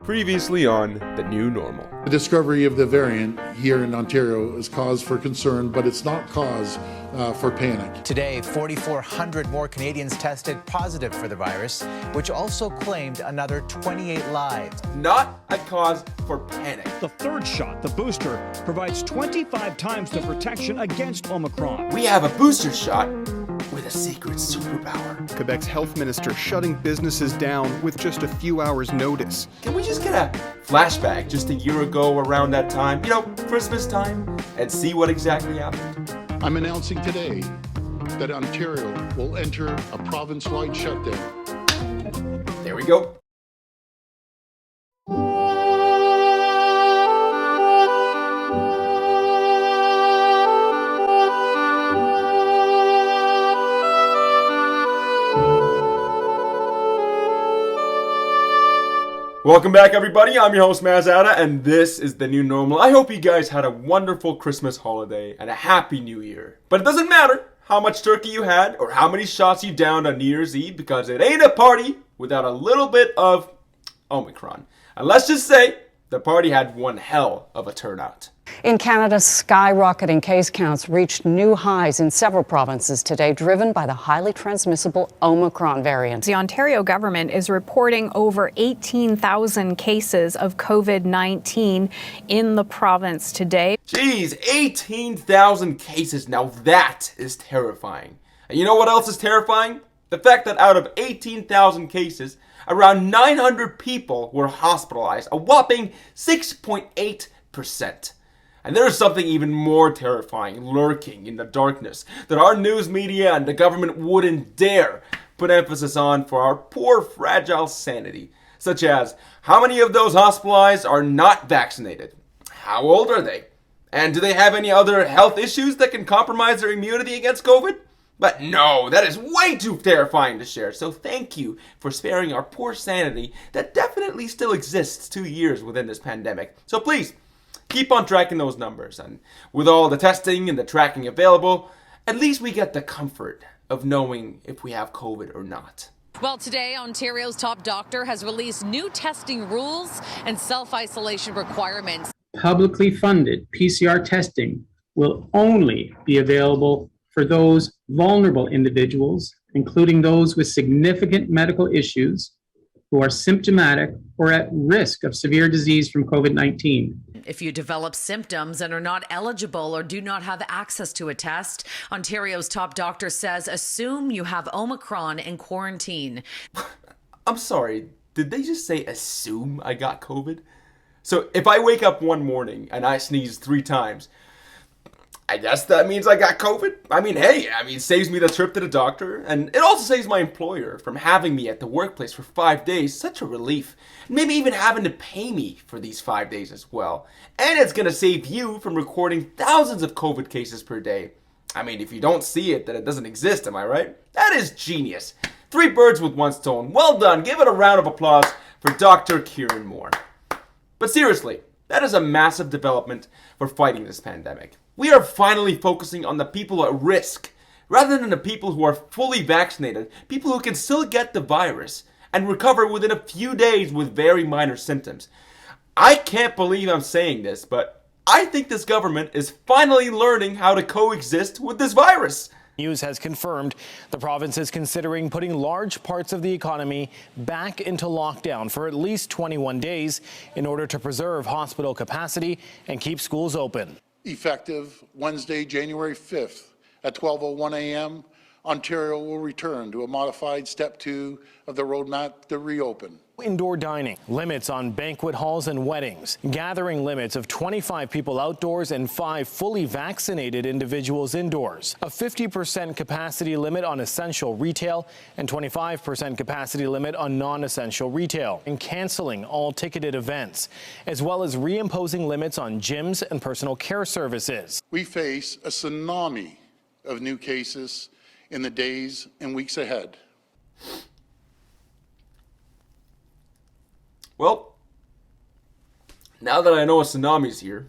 Previously on The New Normal. The discovery of the variant here in Ontario is cause for concern, but it's not cause for panic. Today, 4,400 more Canadians tested positive for the virus, which also claimed another 28 lives. Not a cause for panic. The third shot, the booster, provides 25 times the protection against Omicron. We have a booster shot with a secret superpower. Quebec's health minister shutting businesses down with just a few hours' notice. Can we just get a flashback just a year ago around that time, Christmas time, and see what exactly happened? I'm announcing today that Ontario will enter a province-wide shutdown. There we go. Welcome back, everybody. I'm your host, Mazada, and this is The New Normal. I hope you guys had a wonderful Christmas holiday and a happy New Year. But it doesn't matter how much turkey you had or how many shots you downed on New Year's Eve, because it ain't a party without a little bit of Omicron. And let's just say the party had one hell of a turnout. In Canada, skyrocketing case counts reached new highs in several provinces today, driven by the highly transmissible Omicron variant. The Ontario government is reporting over 18,000 cases of COVID-19 in the province today. Jeez, 18,000 cases. Now that is terrifying. And you know what else is terrifying? The fact that out of 18,000 cases, around 900 people were hospitalized, a whopping 6.8%. And there is something even more terrifying lurking in the darkness that our news media and the government wouldn't dare put emphasis on for our poor, fragile sanity. Such as, how many of those hospitalized are not vaccinated? How old are they? And do they have any other health issues that can compromise their immunity against COVID? But no, that is way too terrifying to share. So thank you for sparing our poor sanity that definitely still exists 2 years within this pandemic. So please, keep on tracking those numbers, and with all the testing and the tracking available, at least we get the comfort of knowing if we have COVID or not. Well, today, Ontario's top doctor has released new testing rules and self-isolation requirements. Publicly funded PCR testing will only be available for those vulnerable individuals, including those with significant medical issues, who are symptomatic or at risk of severe disease from COVID-19. If you develop symptoms and are not eligible or do not have access to a test, Ontario's top doctor says assume you have Omicron and quarantine. I'm sorry, did they just say assume I got COVID? So if I wake up one morning and I sneeze 3 times, I guess that means I got COVID. It saves me the trip to the doctor, and it also saves my employer from having me at the workplace for 5 days. Such a relief. Maybe even having to pay me for these 5 days as well. And it's gonna save you from recording thousands of COVID cases per day. If you don't see it, then it doesn't exist, am I right? That is genius. 3 birds with 1 stone. Well done. Give it a round of applause for Dr. Kieran Moore. But seriously, that is a massive development for fighting this pandemic. We are finally focusing on the people at risk, rather than the people who are fully vaccinated, people who can still get the virus and recover within a few days with very minor symptoms. I can't believe I'm saying this, but I think this government is finally learning how to coexist with this virus. News has confirmed the province is considering putting large parts of the economy back into lockdown for at least 21 days in order to preserve hospital capacity and keep schools open. Effective Wednesday, January 5th at 12:01 a.m., Ontario will return to a modified Step 2 of the roadmap to reopen. Indoor dining, limits on banquet halls and weddings, gathering limits of 25 people outdoors and 5 fully vaccinated individuals indoors, a 50% capacity limit on essential retail and 25% capacity limit on non-essential retail, and canceling all ticketed events, as well as reimposing limits on gyms and personal care services. We face a tsunami of new cases in the days and weeks ahead. Well, now that I know a tsunami's here,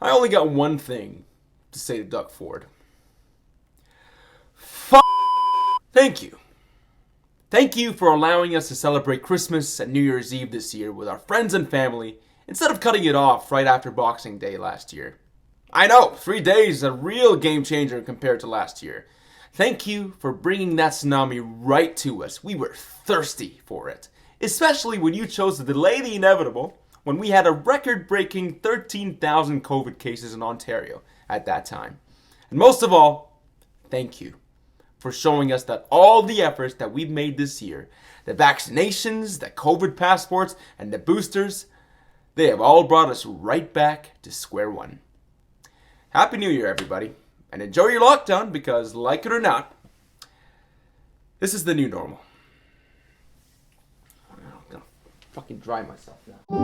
I only got one thing to say to Doug Ford. Thank you. Thank you for allowing us to celebrate Christmas and New Year's Eve this year with our friends and family instead of cutting it off right after Boxing Day last year. I know, 3 days is a real game changer compared to last year. Thank you for bringing that tsunami right to us. We were thirsty for it, especially when you chose to delay the inevitable when we had a record-breaking 13,000 COVID cases in Ontario at that time. And most of all, thank you for showing us that all the efforts that we've made this year, the vaccinations, the COVID passports, and the boosters, they have all brought us right back to square one. Happy New Year, everybody, and enjoy your lockdown because, like it or not, this is the new normal. I'm gonna fucking dry myself now.